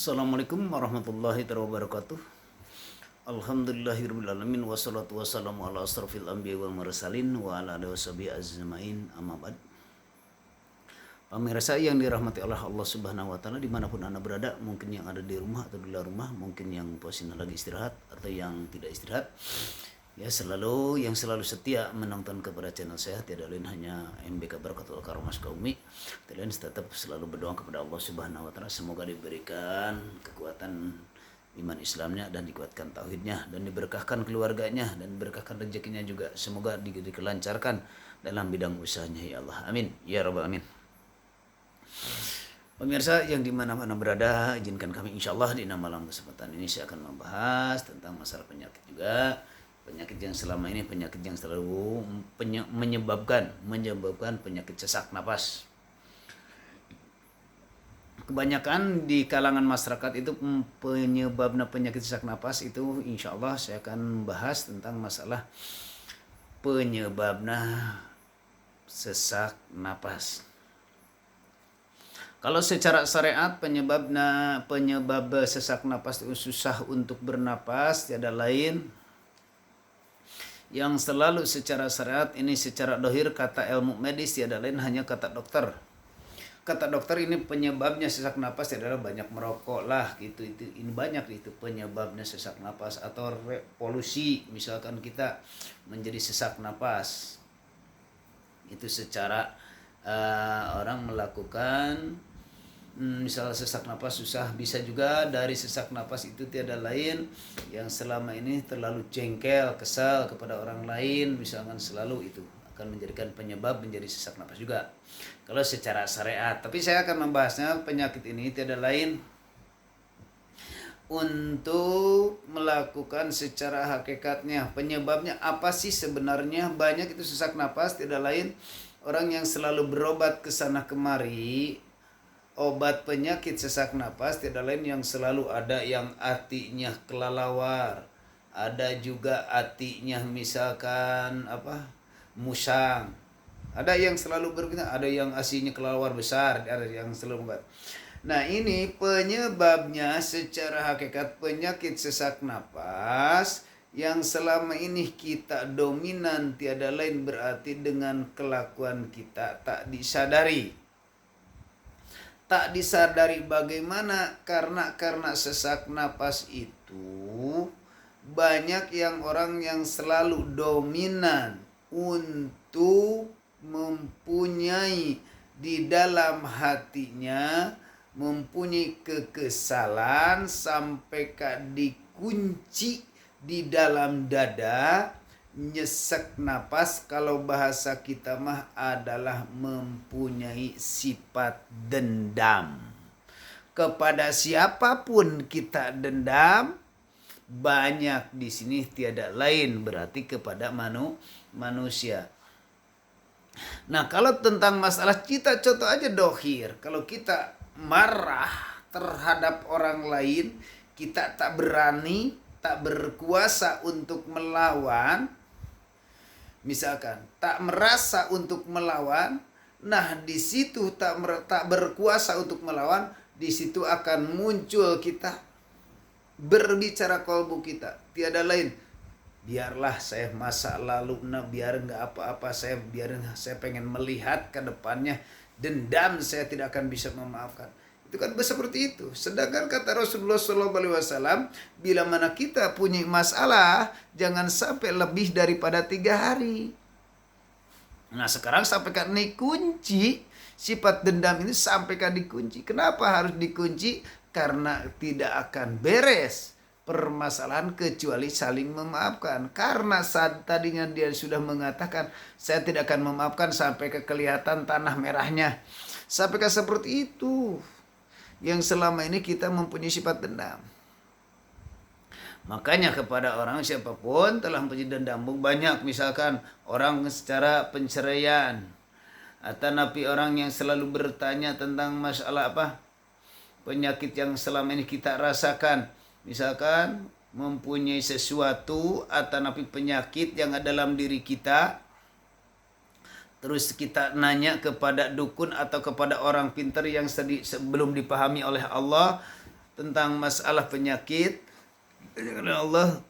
Assalamualaikum warahmatullahi wabarakatuh. Alhamdulillahirrahmanirrahim. Wassalatu wassalamu ala asrafil anbiya wal mursalin wa ala alihi washabihi ajmain, amma ba'd. Pemirsa yang dirahmati Allah Subhanahu wa taala dimanapun Anda berada, mungkin yang ada di rumah atau di luar rumah, mungkin yang posisinya lagi istirahat atau yang tidak istirahat, ya yang selalu setia menonton kepada channel saya, tiada lain hanya MBK Barakatul Karomas Kaumi. Kalian tetap selalu berdoa kepada Allah Subhanahu wa taala semoga diberikan kekuatan iman Islamnya dan dikuatkan tauhidnya dan diberkahkan keluarganya dan diberkahkan rezekinya juga, semoga dikelancarkan dalam bidang usahanya, ya Allah, amin ya rabbal alamin. Pemirsa yang dimana-mana berada, izinkan kami insyaallah di malam kesempatan ini saya akan membahas tentang masalah penyakit juga. Penyakit yang selama ini penyakit yang selalu menyebabkan penyakit sesak napas. Kebanyakan di kalangan masyarakat itu penyebabnya penyakit sesak napas itu insyaallah saya akan bahas tentang masalah penyebabnya sesak napas. Kalau secara syariat penyebab sesak napas itu susah untuk bernapas, tiada lain yang selalu secara syariat ini secara dohir kata ilmu medis tiada lain hanya kata dokter. Kata dokter ini penyebabnya sesak napas adalah banyak merokok lah gitu, ini banyak itu penyebabnya sesak napas, atau polusi misalkan kita menjadi sesak napas. Itu secara orang melakukan misalnya sesak napas susah, bisa juga dari sesak napas itu tiada lain yang selama ini terlalu jengkel, kesal kepada orang lain, misalkan selalu itu akan menjadikan penyebab menjadi sesak napas juga kalau secara syariat. Tapi saya akan membahasnya penyakit ini tiada lain untuk melakukan secara hakikatnya penyebabnya apa sih sebenarnya. Banyak itu sesak napas tidak lain orang yang selalu berobat ke sana kemari. Obat penyakit sesak napas tidak lain yang selalu ada yang artinya kelalawar, ada juga artinya misalkan musang, ada yang selalu berkena, ada yang asinya kelalawar besar, ada yang selalu obat. Nah, ini penyebabnya secara hakikat penyakit sesak napas yang selama ini kita dominan tiada lain berarti dengan kelakuan kita tak disadari. Tak disadari bagaimana karena sesak napas itu banyak yang orang yang selalu dominan untuk mempunyai di dalam hatinya mempunyai kekesalan sampai dikunci di dalam dada. Nyesek napas kalau bahasa kita mah adalah mempunyai sifat dendam. Kepada siapapun kita dendam, banyak di sini tiada lain berarti kepada manusia. Nah, kalau tentang masalah kita contoh aja dohir, kalau kita marah terhadap orang lain, kita tak berani, tak berkuasa untuk melawan, misalkan tak merasa untuk melawan, nah di situ tak berkuasa untuk melawan, di situ akan muncul kita berbicara kalbu kita tiada lain, biarlah saya masa lalu, nah biar nggak apa-apa, saya pengen melihat ke depannya, dendam saya tidak akan bisa memaafkan. Itu kan seperti itu. Sedangkan kata Rasulullah SAW, bila mana kita punya masalah, jangan sampai lebih daripada 3 hari. Nah, sekarang sampaikan nih kunci sifat dendam ini, sampaikan dikunci. Kenapa harus dikunci? Karena tidak akan beres permasalahan kecuali saling memaafkan. Karena saat tadinya dia sudah mengatakan saya tidak akan memaafkan sampai kelihatan tanah merahnya. Sampaikan seperti itu. Yang selama ini kita mempunyai sifat dendam. Makanya kepada orang siapapun telah mempunyai dendam banyak, misalkan orang secara penceraian, atau napi orang yang selalu bertanya tentang masalah penyakit yang selama ini kita rasakan, misalkan mempunyai sesuatu atau napi penyakit yang ada dalam diri kita, terus kita nanya kepada dukun atau kepada orang pintar yang belum dipahami oleh Allah, tentang masalah penyakit, Allah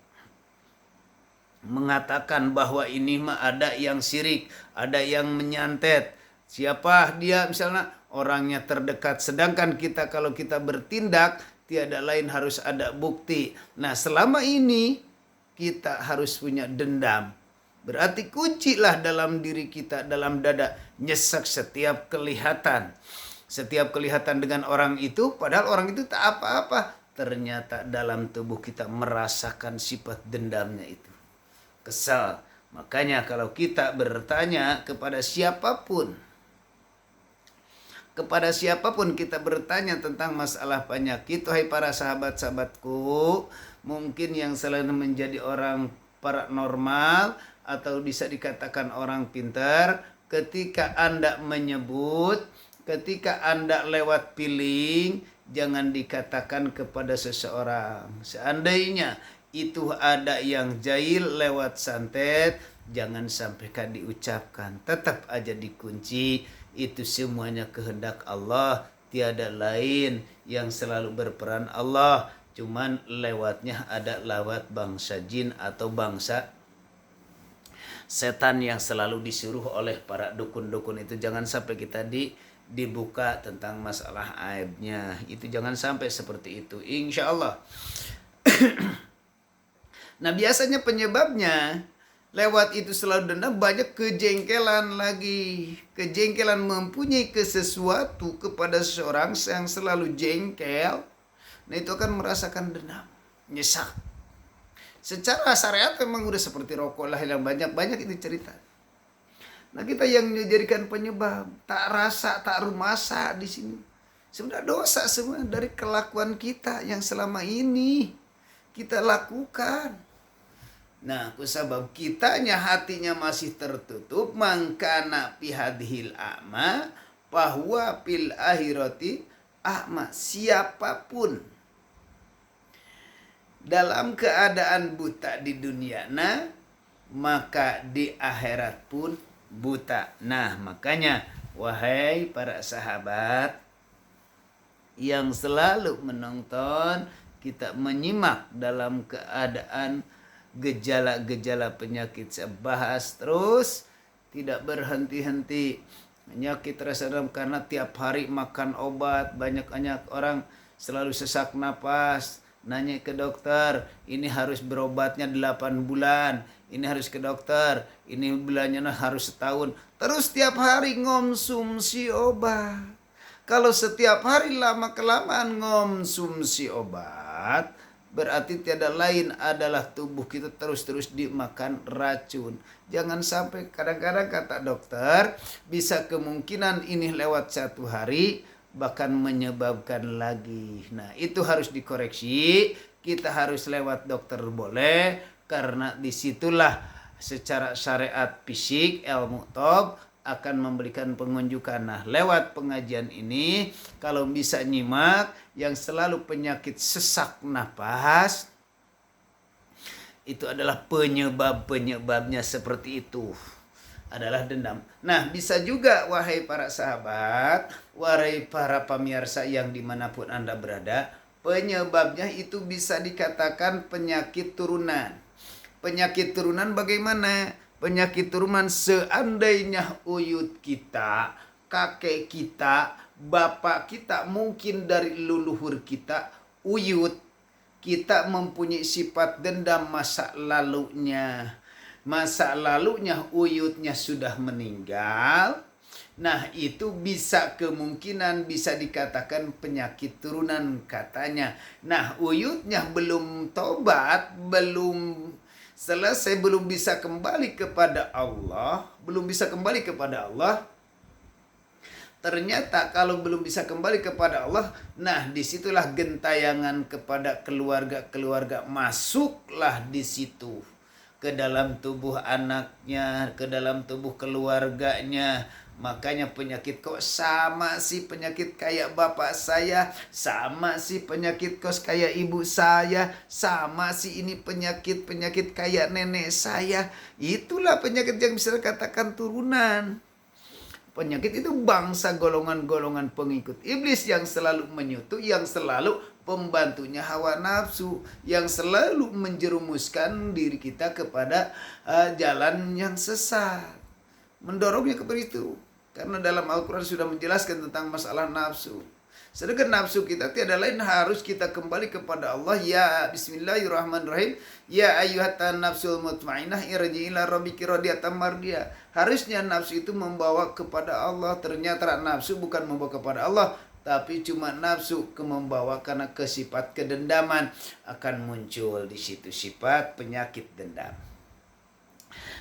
mengatakan bahwa ini mah ada yang syirik, ada yang menyantet. Siapa dia? Misalnya orangnya terdekat, sedangkan kita kalau kita bertindak tiada lain harus ada bukti. Nah, selama ini kita harus punya dendam. Berarti kuncilah dalam diri kita, dalam dada, nyesek setiap kelihatan. Setiap kelihatan dengan orang itu, padahal orang itu tak apa-apa. Ternyata dalam tubuh kita merasakan sifat dendamnya itu. Kesal. Makanya kalau kita bertanya kepada siapapun kita bertanya tentang masalah penyakit, wahai para sahabat-sahabatku, mungkin yang selalu menjadi orang paranormal atau bisa dikatakan orang pintar, ketika Anda menyebut, ketika Anda lewat feeling, jangan dikatakan kepada seseorang. Seandainya itu ada yang jahil lewat santet, jangan sampaikan diucapkan. Tetap aja dikunci. Itu semuanya kehendak Allah. Tiada lain yang selalu berperan Allah. Cuman lewatnya ada lewat bangsa jin atau bangsa setan yang selalu disuruh oleh para dukun-dukun itu. Jangan sampai kita dibuka tentang masalah aibnya. Itu jangan sampai seperti itu, insya Allah. Nah, biasanya penyebabnya lewat itu selalu dendam, banyak kejengkelan lagi. Kejengkelan mempunyai sesuatu kepada seseorang yang selalu jengkel. Nah, itu akan merasakan dendam, nyesal. Secara syariat memang udah seperti rokok lah, yang banyak itu cerita. Nah, kita yang dijadikan penyebab, tak rasa, tak rumasa di sini. Sebenarnya dosa semua dari kelakuan kita yang selama ini kita lakukan. Nah, kusabab kitanya hatinya masih tertutup, mangkana pihadhil a'ma bahwa fil akhirati a'ma. Siapapun dalam keadaan buta di dunia, nah maka di akhirat pun buta. Nah, makanya wahai para sahabat yang selalu menonton, kita menyimak dalam keadaan gejala-gejala penyakit. Saya bahas terus, tidak berhenti-henti. Penyakit rasa demam karena tiap hari makan obat. Banyak orang selalu sesak napas. Nanya ke dokter, ini harus berobatnya 8 bulan. Ini harus ke dokter, ini bulannya harus setahun. Terus tiap hari ngonsumsi obat. Kalau setiap hari lama-kelamaan ngonsumsi obat, berarti tiada lain adalah tubuh kita terus-terus dimakan racun. Jangan sampai, kadang-kadang kata dokter, bisa kemungkinan ini lewat 1 hari, bahkan menyebabkan lagi. Nah, itu harus dikoreksi. Kita harus lewat dokter boleh, karena disitulah secara syariat fisik, ilmu tob akan memberikan penunjukan. Nah, lewat pengajian ini, kalau bisa nyimak, yang selalu penyakit sesak napas, itu adalah penyebabnya seperti itu, adalah dendam. Nah, bisa juga wahai para sahabat, wahai para pemirsa yang dimanapun Anda berada, penyebabnya itu bisa dikatakan penyakit turunan. Penyakit turunan bagaimana? Penyakit turunan seandainya uyut kita, kakek kita, bapak kita, mungkin dari leluhur kita, uyut, kita mempunyai sifat dendam masa lalunya. Masa lalunya uyutnya sudah meninggal. Nah, itu bisa kemungkinan bisa dikatakan penyakit turunan katanya. Nah, uyutnya belum tobat, belum selesai, belum bisa kembali kepada Allah, Ternyata kalau belum bisa kembali kepada Allah, nah disitulah gentayangan kepada keluarga-keluarga, masuklah di situ ke dalam tubuh anaknya, ke dalam tubuh keluarganya. Makanya penyakit kok sama sih, penyakit kayak bapak saya, sama sih penyakit kos kayak ibu saya, sama sih ini penyakit kayak nenek saya. Itulah penyakit yang bisa dikatakan turunan. Penyakit itu bangsa golongan-golongan pengikut iblis yang selalu menyutu, yang selalu pembantunya hawa nafsu, yang selalu menjerumuskan diri kita kepada jalan yang sesat, mendorongnya kepada itu. Karena dalam Al-Quran sudah menjelaskan tentang masalah nafsu. Sedangkan nafsu kita tiada lain, harus kita kembali kepada Allah. Ya bismillahirrahmanirrahim. Ya ayyuhatan nafsul mutmainnah irji'i ila rabbiki radiyatan mardiyah. Harusnya nafsu itu membawa kepada Allah. Ternyata nafsu bukan membawa kepada Allah, tapi cuma nafsu membawa karena kesifat kedendaman. Akan muncul di situ sifat penyakit dendam.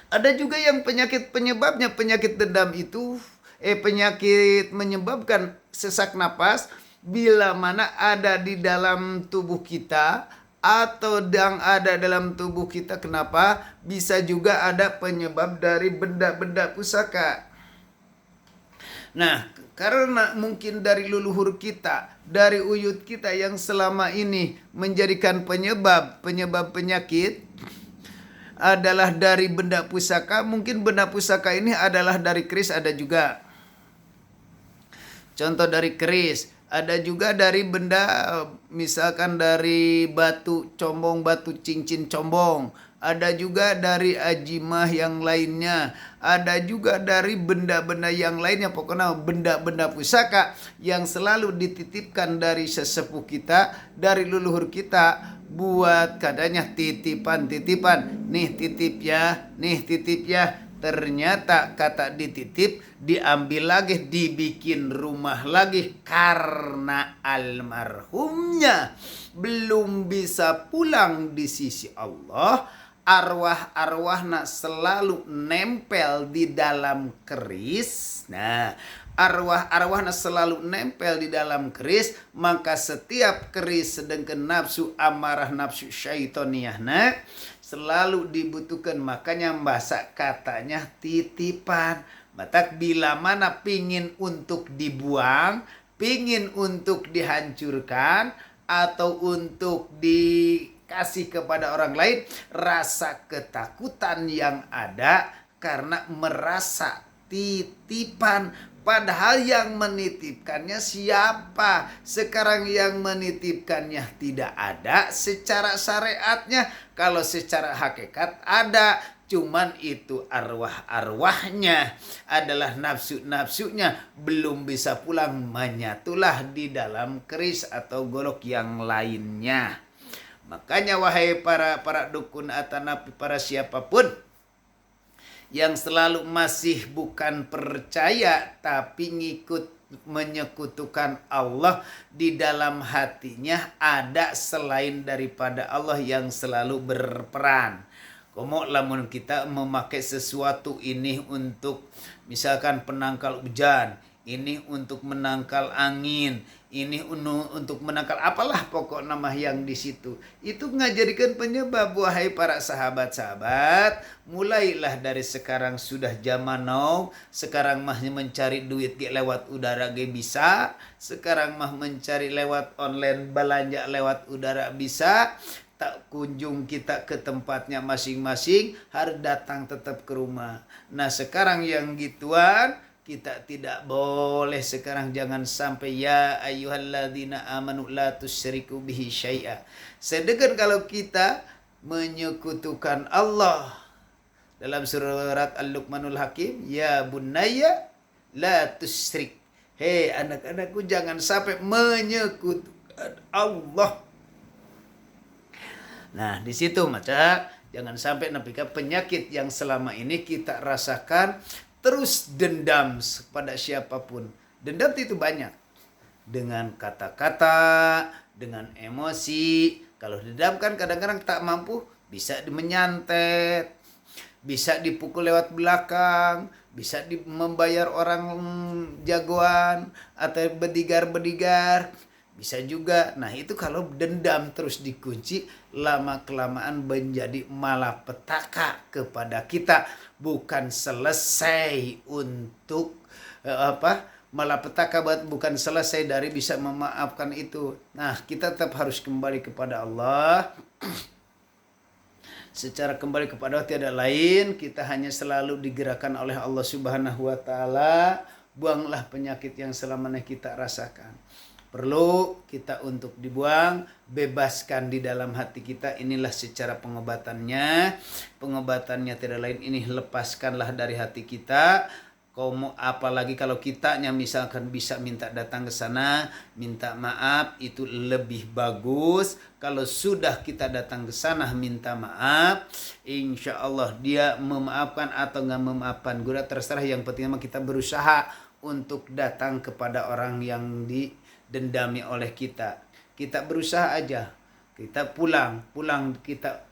Ada juga yang penyakit penyebabnya penyakit dendam itu penyakit menyebabkan sesak napas bila mana ada di dalam tubuh kita atau yang ada dalam tubuh kita. Kenapa? Bisa juga ada penyebab dari benda-benda pusaka. Nah, karena mungkin dari leluhur kita, dari uyut kita yang selama ini menjadikan penyebab penyakit adalah dari benda pusaka. Mungkin benda pusaka ini adalah dari keris, ada juga. Contoh dari keris, ada juga dari benda, misalkan dari batu combong, batu cincin combong. Ada juga dari ajimah yang lainnya. Ada juga dari benda-benda yang lainnya. Pokoknya benda-benda pusaka yang selalu dititipkan dari sesepuh kita, dari leluhur kita, buat katanya titipan-titipan. Nih titip ya, nih titip ya. Ternyata kata dititip diambil lagi, dibikin rumah lagi, karena almarhumnya belum bisa pulang di sisi Allah. Arwah-arwahna selalu nempel di dalam keris. Nah, arwah-arwahna selalu nempel di dalam keris, maka setiap keris sedangkan nafsu amarah, nafsu syaitoniyahna selalu dibutuhkan. Makanya bahasa katanya titipan. Batak bila mana pingin untuk dibuang, pingin untuk dihancurkan, atau untuk dikasih kepada orang lain, rasa ketakutan yang ada karena merasa titipan. Padahal yang menitipkannya siapa? Sekarang yang menitipkannya tidak ada secara syariatnya. Kalau secara hakikat ada, cuman itu arwah-arwahnya adalah nafsu-nafsunya belum bisa pulang, menyatulah di dalam keris atau golok yang lainnya. Makanya wahai para dukun atau nabi, para siapapun yang selalu masih bukan percaya tapi menyekutukan Allah, di dalam hatinya ada selain daripada Allah yang selalu berperan. Komo lamun kita memakai sesuatu ini untuk misalkan penangkal hujan, ini untuk menangkal angin, ini untuk menangkal apalah pokok nama yang di situ. Itu ngajarikan penyebab. Wahai para sahabat-sahabat, mulailah dari sekarang, sudah zaman now. Sekarang mah mencari duit lewat udara bisa. Sekarang mah mencari lewat online, belanja lewat udara bisa. Tak kunjung kita ke tempatnya masing-masing, harus datang tetap ke rumah. Nah sekarang yang gituan kita tidak boleh. Sekarang jangan sampai ya ayyuhalladzina amanu la tusyriku bihi syai'a. Sedangkan kalau kita menyekutukan Allah dalam surat Al-Luqmanul Hakim, ya bunayya la tusyrik. Hei anak-anakku, jangan sampai menyekutukan Allah. Nah, di situ maca jangan sampai napika penyakit yang selama ini kita rasakan, terus dendam kepada siapapun. Dendam itu banyak. Dengan kata-kata, dengan emosi. Kalau dendam kan kadang-kadang tak mampu, bisa menyantet, bisa dipukul lewat belakang, bisa membayar orang jagoan atau bedigar-bedigar. Bisa juga. Nah itu kalau dendam terus dikunci, lama-kelamaan menjadi malapetaka kepada kita. Bukan selesai untuk malapetaka, bukan selesai dari bisa memaafkan itu. Nah kita tetap harus kembali kepada Allah. Secara kembali kepada Allah tiada lain, kita hanya selalu digerakkan oleh Allah Subhanahu wa taala buanglah penyakit yang selama ini kita rasakan. Perlu kita untuk dibuang, bebaskan di dalam hati kita. Inilah secara pengobatannya. Pengobatannya tidak lain, ini lepaskanlah dari hati kita. Apalagi kalau kitanya misalkan bisa minta datang ke sana, minta maaf, itu lebih bagus. Kalau sudah kita datang ke sana minta maaf, insya Allah dia memaafkan atau nggak memaafkan, guna terserah. Yang penting kita berusaha untuk datang kepada orang yang didendami oleh kita. Kita berusaha aja, kita pulang kita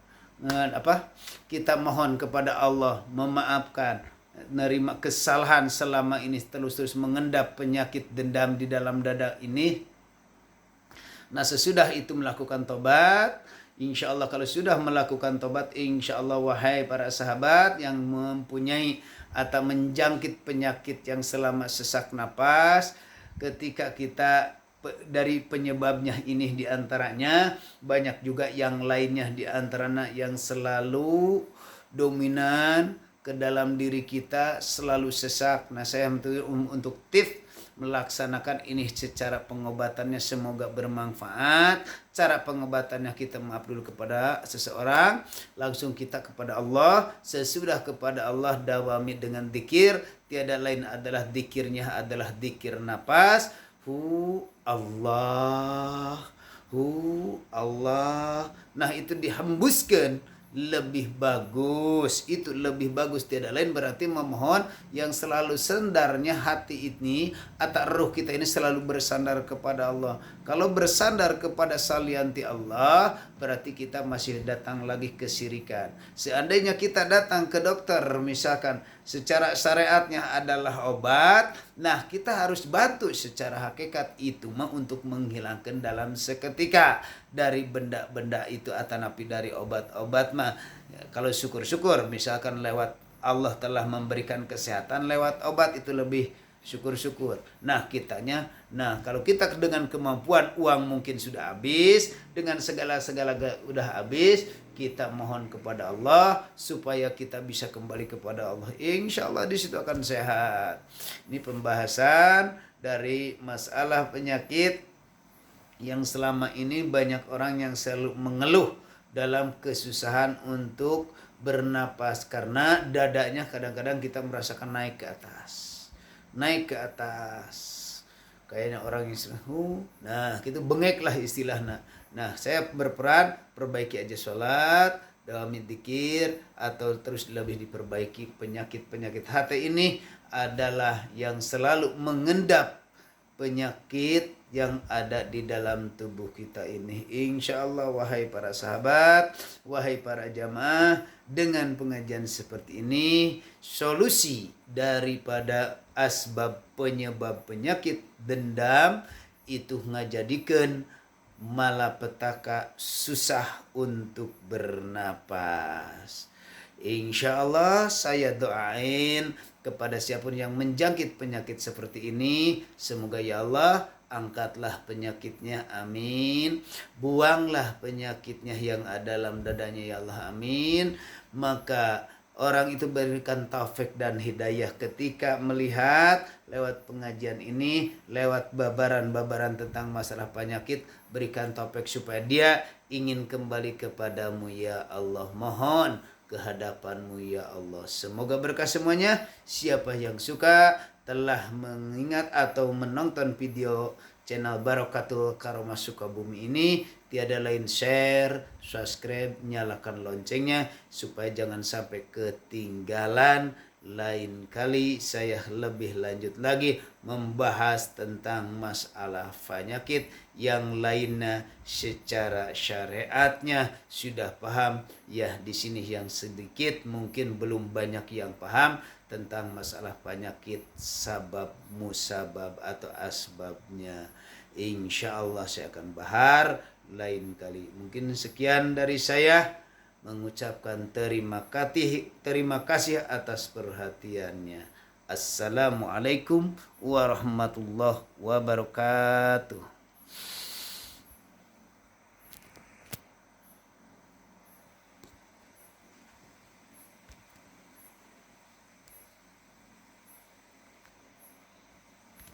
kita mohon kepada Allah memaafkan, nerima kesalahan selama ini terus mengendap penyakit dendam di dalam dada ini. Nah, sesudah itu melakukan tobat, insya Allah. Kalau sudah melakukan tobat, insya Allah, wahai para sahabat yang mempunyai atau menjangkit penyakit yang selama sesak napas, ketika kita dari penyebabnya ini diantaranya, banyak juga yang lainnya diantaranya yang selalu dominan ke dalam diri kita, selalu sesak. Nah, saya untuk tips melaksanakan ini secara pengobatannya semoga bermanfaat. Cara pengobatannya kita maaf dulu kepada seseorang, langsung kita kepada Allah. Sesudah kepada Allah dawami dengan zikir, tiada lain adalah zikirnya adalah zikir napas. Allah. Nah, itu dihembuskan lebih bagus. Itu lebih bagus, tidak lain berarti memohon yang selalu sandarnya hati ini atau ruh kita ini selalu bersandar kepada Allah. Kalau bersandar kepada salianti Allah, berarti kita masih datang lagi ke syirikan. Seandainya kita datang ke dokter misalkan secara syariatnya adalah obat, nah kita harus bantu secara hakikat itu untuk menghilangkan dalam seketika dari benda-benda itu atau napi dari obat-obat mah. Kalau syukur-syukur misalkan lewat Allah telah memberikan kesehatan lewat obat, itu lebih syukur-syukur. Nah, kalau kita dengan kemampuan, uang mungkin sudah habis, dengan segala-segala udah habis, kita mohon kepada Allah supaya kita bisa kembali kepada Allah. Insya Allah di situ akan sehat. Ini pembahasan dari masalah penyakit yang selama ini banyak orang yang selalu mengeluh dalam kesusahan untuk bernapas karena dadanya kadang-kadang kita merasakan naik ke atas, kayaknya orang yang nah gitu bengek lah istilahnya. Nah, saya berperan perbaiki aja sholat, dawami dzikir, atau terus lebih diperbaiki. Penyakit hati ini adalah yang selalu mengendap penyakit yang ada di dalam tubuh kita ini. Insya Allah, wahai para sahabat, wahai para jamaah, dengan pengajian seperti ini, solusi daripada asbab penyebab penyakit dendam itu ngajadikeun malapetaka, susah untuk bernapas. Insya Allah saya doain kepada siapapun yang menjangkit penyakit seperti ini, semoga ya Allah angkatlah penyakitnya, amin. Buanglah penyakitnya yang ada dalam dadanya ya Allah, amin. Maka orang itu berikan taufik dan hidayah ketika melihat lewat pengajian ini, lewat babaran-babaran tentang masalah penyakit, berikan taufik supaya dia ingin kembali kepadamu ya Allah. Mohon kehadapanmu ya Allah. Semoga berkah semuanya. Siapa yang suka telah mengingat atau menonton video channel Barokatul Karomah Sukabumi ini, tiada lain share, subscribe, nyalakan loncengnya supaya jangan sampai ketinggalan. Lain kali saya lebih lanjut lagi membahas tentang masalah penyakit yang lainnya secara syariatnya sudah paham ya. Di sini yang sedikit mungkin belum banyak yang paham tentang masalah penyakit sabab musabab atau asbabnya. Insya Allah saya akan bahas lain kali. Mungkin sekian dari saya, mengucapkan terima kasih atas perhatiannya. Assalamualaikum warahmatullahi wabarakatuh.